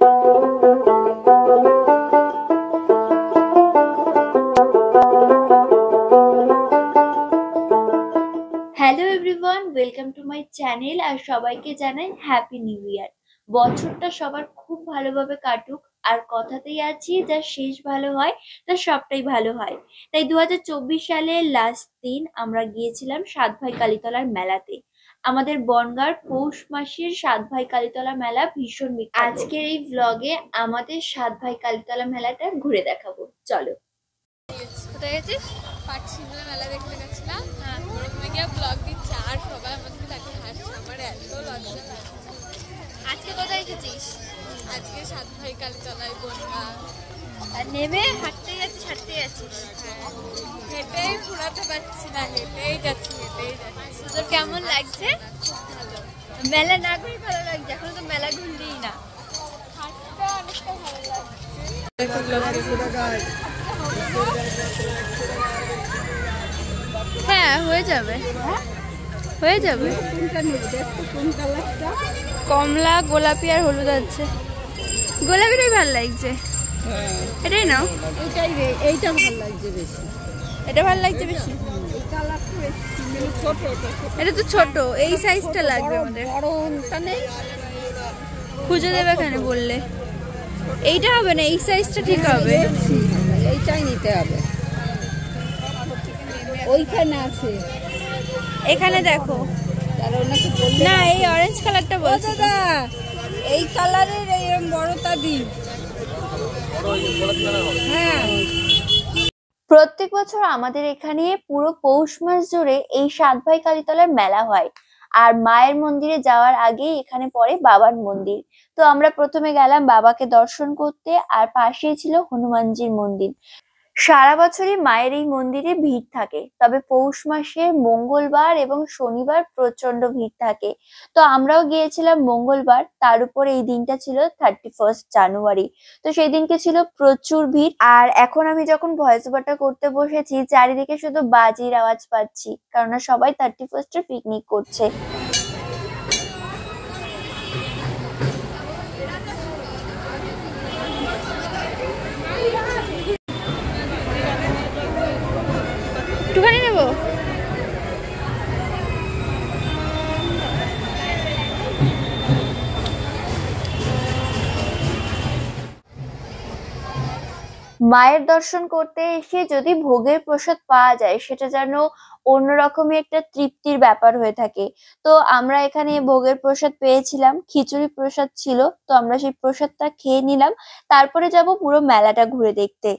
Hello everyone, welcome to my channel. আর সবাইকে জানাই হ্যাপি নিউ ইয়ার। বছরটা সবার খুব ভালোভাবে কাটুক। আর কথাতেই আছি, যা শেষ ভালো হয় তার সবটাই ভালো হয়। তাই 2024 সালের লাস্ট দিন আমরা গিয়েছিলাম সাতভাই কালীতলার মেলাতে। আমাদের বনগাঁর পৌষ মাসের সাতভাই কালীতলা মেলা ভীষণ বিখ্যাত। আজকের এই ভ্লগে আমাদের সাতভাই কালীতলা মেলাটা ঘুরে দেখাবো, চলো। কোথায় গেছিস? পাটশিমলা মেলা দেখতে গেছিলাম। ওরকম গিয়ে ব্লগ দিচ্ছে আর সবাই আমাকে তাকে হাসছে, আমার এত লজ্জা লাগছে। আজকে কোথায় গেছিস? আজকে সাতভাই কালীতলায় বনগা। আর নেমে হাঁটতে যাচ্ছিস? হ্যাঁ, হেঁটেই ঘুরাতে পারছি না, হেঁটেই যাচ্ছি। তোর কেমন লাগছে? খুব ভালো। মেলা না ঘুরে ভালো লাগছে? এখনো তো মেলা ঘুরলিই না। হাঁটতে অনেকটা ভালো লাগছে। হ্যাঁ, হয়ে যাবে। কমলা, গোলাপি আর হলুদ আছে। গোলাপিটাই ভালো লাগছে। এটাই নাও। এইটা ভালো লাগছে বেশি। এটা ভালো লাগছে বেশি। এটা তো ছোট, এই সাইজটা লাগবে আমাদের। বড়টা নেই, খুঁজে দেবে এখানে বললে। এইটা হবে না, এই সাইজটা ঠিক হবে। এইটাই নিতে হবে। ওইখানে আছে, এখানে দেখো না, এই অরেঞ্জ কালারটা বলছো? দাদা এই কালারের এইরকম বড়টা দিন। হ্যাঁ, প্রত্যেক বছর আমাদের এখানে পুরো পৌষ মাস জুড়ে এই সাতভাই কালীতলার মেলা হয়। আর মায়ের মন্দিরে যাওয়ার আগেই এখানে পড়ে বাবার মন্দির। তো আমরা প্রথমে গেলাম বাবাকে দর্শন করতে, আর পাশেই ছিল হনুমানজির মন্দির। সারা বছরই মায়ের এই মন্দিরে ভিড় থাকে, তবে পৌষ মাসে মঙ্গলবার এবং শনিবার প্রচন্ড ভিড় থাকে। তো আমরাও গিয়েছিলাম মঙ্গলবার, তার উপর এই দিনটা ছিল 31 জানুয়ারি। তো সেই দিনকে ছিল প্রচুর ভিড়। আর এখন আমি যখন ভয়েস ওভারটা করতে বসেছি, চারিদিকে শুধু বাজির আওয়াজ পাচ্ছি, কারণ সবাই 31 পিকনিক করছে। একটুখানি নেবো। মায়ের দর্শন করতে এসে যদি ভোগের প্রসাদ পাওয়া যায়, সেটা যেন অন্যরকমই একটা তৃপ্তির ব্যাপার হয়ে থাকে। তো আমরা এখানে ভোগের প্রসাদ পেয়েছিলাম, খিচুড়ি প্রসাদ ছিল। তো আমরা সেই প্রসাদটা খেয়ে নিলাম, তারপরে যাব পুরো মেলাটা ঘুরে দেখতে।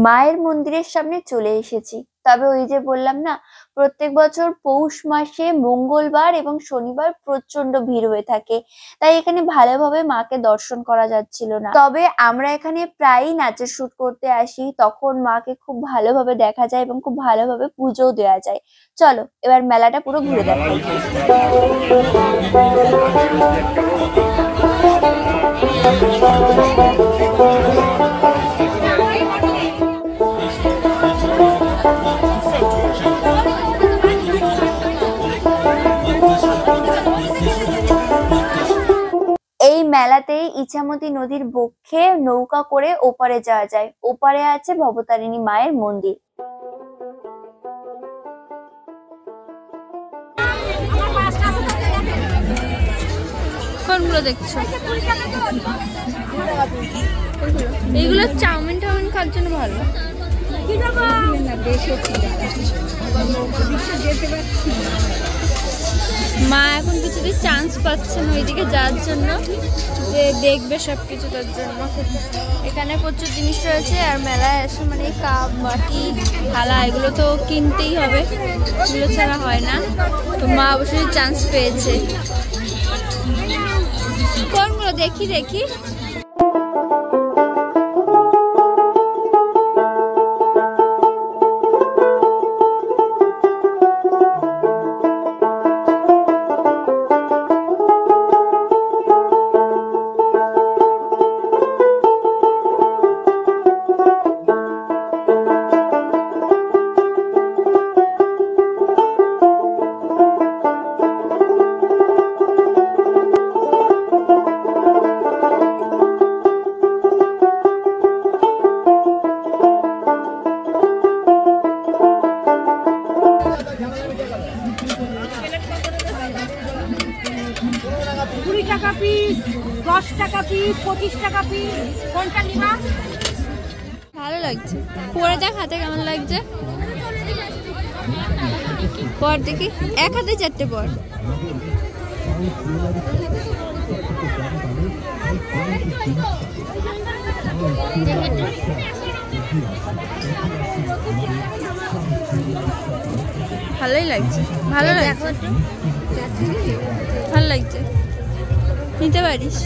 মায়ের মন্দিরের সামনে চলে এসেছি। তবে ওই যে বললাম না, প্রত্যেক বছর পৌষ মাসে মঙ্গলবার এবং শনিবার প্রচন্ড ভিড় হয়ে থাকে, তাই এখানে ভালোভাবে মাকে দর্শন করা যাচ্ছিল না। তবে আমরা এখানে প্রায়ই নাচের শুট করতে আসি, তখন মাকে খুব ভালোভাবে দেখা যায় এবং খুব ভালোভাবে পুজোও দেওয়া যায়। চলো এবার মেলাটা পুরো ঘুরে দেখাই। এই মেলাতেই ইছামতি নদীর বক্ষে নৌকা করে ওপারে যাওয়া যায়। ওপারে আছে ভবতারিণী মায়ের মন্দির। কোনগুলো দেখছো? এইগুলো চাউমিন টাউমিন খাওয়ার জন্য ভালো। মা এখন কিছুতেই চান্স পাচ্ছে না ওইদিকে যাওয়ার জন্য, যে দেখবে সবকিছু। তার জন্য এখানে প্রচুর জিনিস রয়েছে, আর মেলায় এসে মানে কাপ বাটি থালা এগুলো তো কিনতেই হবে, এগুলো ছাড়া হয় না। তো মা অবশ্যই চান্স পেয়েছে। কোনগুলো দেখি দেখি। টাকা পিস, 25 টাকা পিস। কোনটা নিবা? ভালো লাগছে, পরে দেখ হাতে কেমন লাগছে। পর দেখি, এক হাতে 4টে পর। ভালোই লাগছে, ভালো লাগছে, ভালো লাগছে, নিতে পারিস।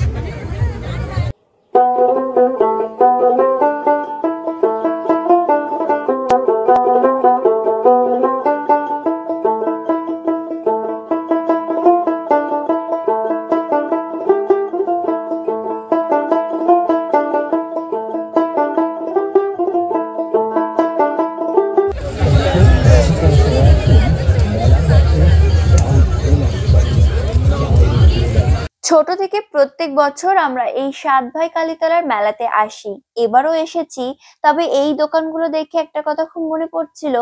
ছোট থেকে প্রত্যেক বছর আমরা এই 7 ভাই কালীতলার মেলাতে আসি, এবারও এসেছি। তবে এই দোকানগুলো দেখে একটা কথা খুব মনে পড়ছিল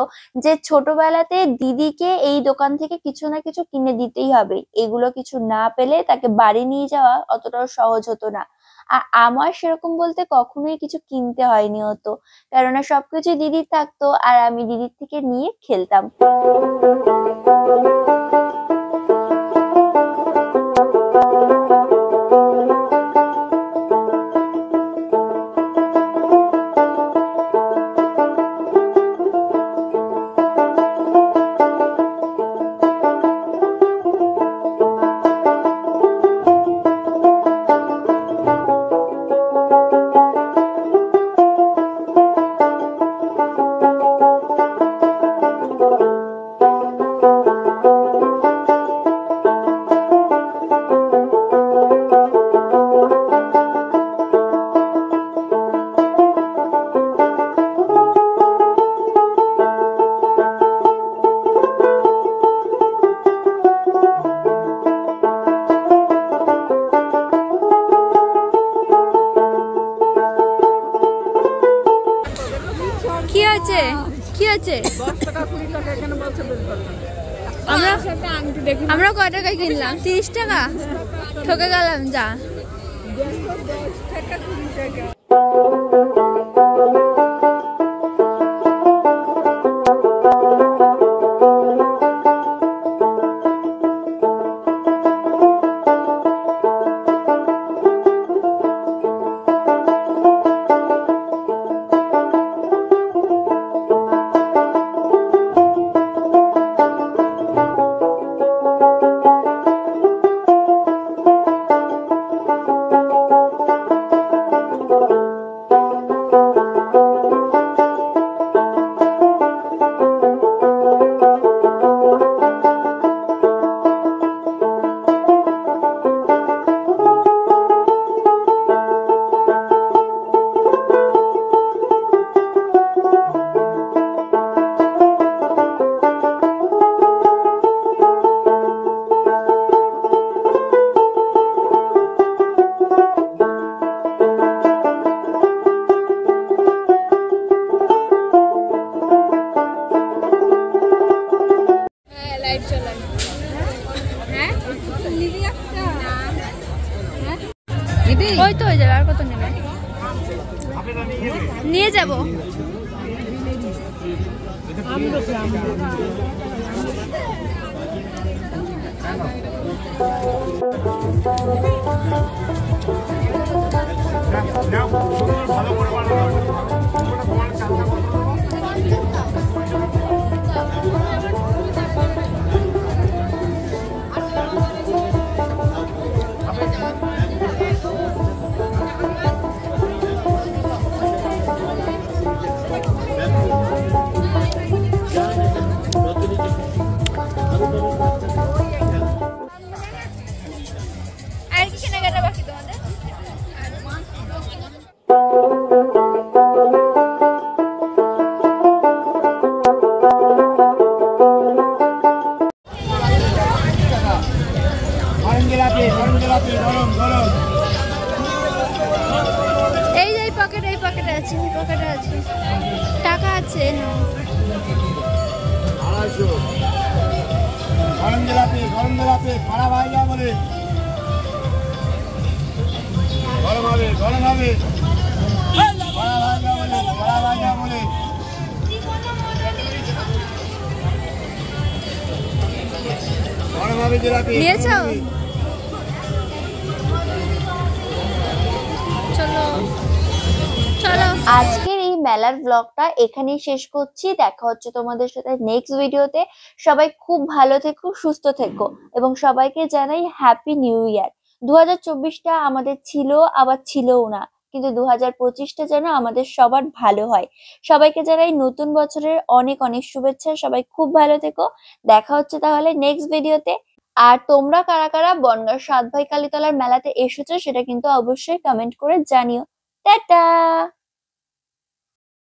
যে ছোটবেলাতে দিদিকে এই দোকান থেকে কিছু না কিছু কিনে দিতেই হবে, এগুলো কিছু না পেলে তাকে বাড়ি নিয়ে যাওয়া অতটাও সহজ হতো না। আর আমার সেরকম বলতে কখনোই কিছু কিনতে হয়নি হতো, কেননা সবকিছু দিদির থাকতো আর আমি দিদির থেকে নিয়ে খেলতাম। কি আছে, কি আছে? আমরা কয় টাকায় কিনলাম? 30 টাকা। ঠকে গেলাম, যা। ওই তো হয়ে যাবে, আর কত নেবে? নিয়ে যাব। এই যে পকেটে আছে, পকেটে আছে, টাকা আছে। গরম জেলাপি, গরম জেলাপি, খারাপ হয়ে যা বলে। নিয়েছো? চলো চলো। আজকের এই মেলার ব্লগটা এখানেই শেষ করছি। দেখা হচ্ছে তোমাদের সাথে নেক্সট ভিডিওতে। সবাই খুব ভালো থেকো, সুস্থ থেকো এবং সবাইকে জানাই হ্যাপি নিউ ইয়ার। 2024টা আমাদের ছিল আবার ছিলও না, কিন্তু 2025টা যেন আমাদের সবার ভালো হয়। সবাইকে জানাই নতুন বছরের অনেক অনেক শুভেচ্ছা। সবাই খুব ভালো থেকো। দেখা হচ্ছে তাহলে নেক্সট ভিডিওতে। আর তোমরা কারা কারা বনগাঁর 7 ভাই কালীতলার মেলাতে এসেছো সেটা কিন্তু অবশ্যই কমেন্ট করে জানিও। টাটা।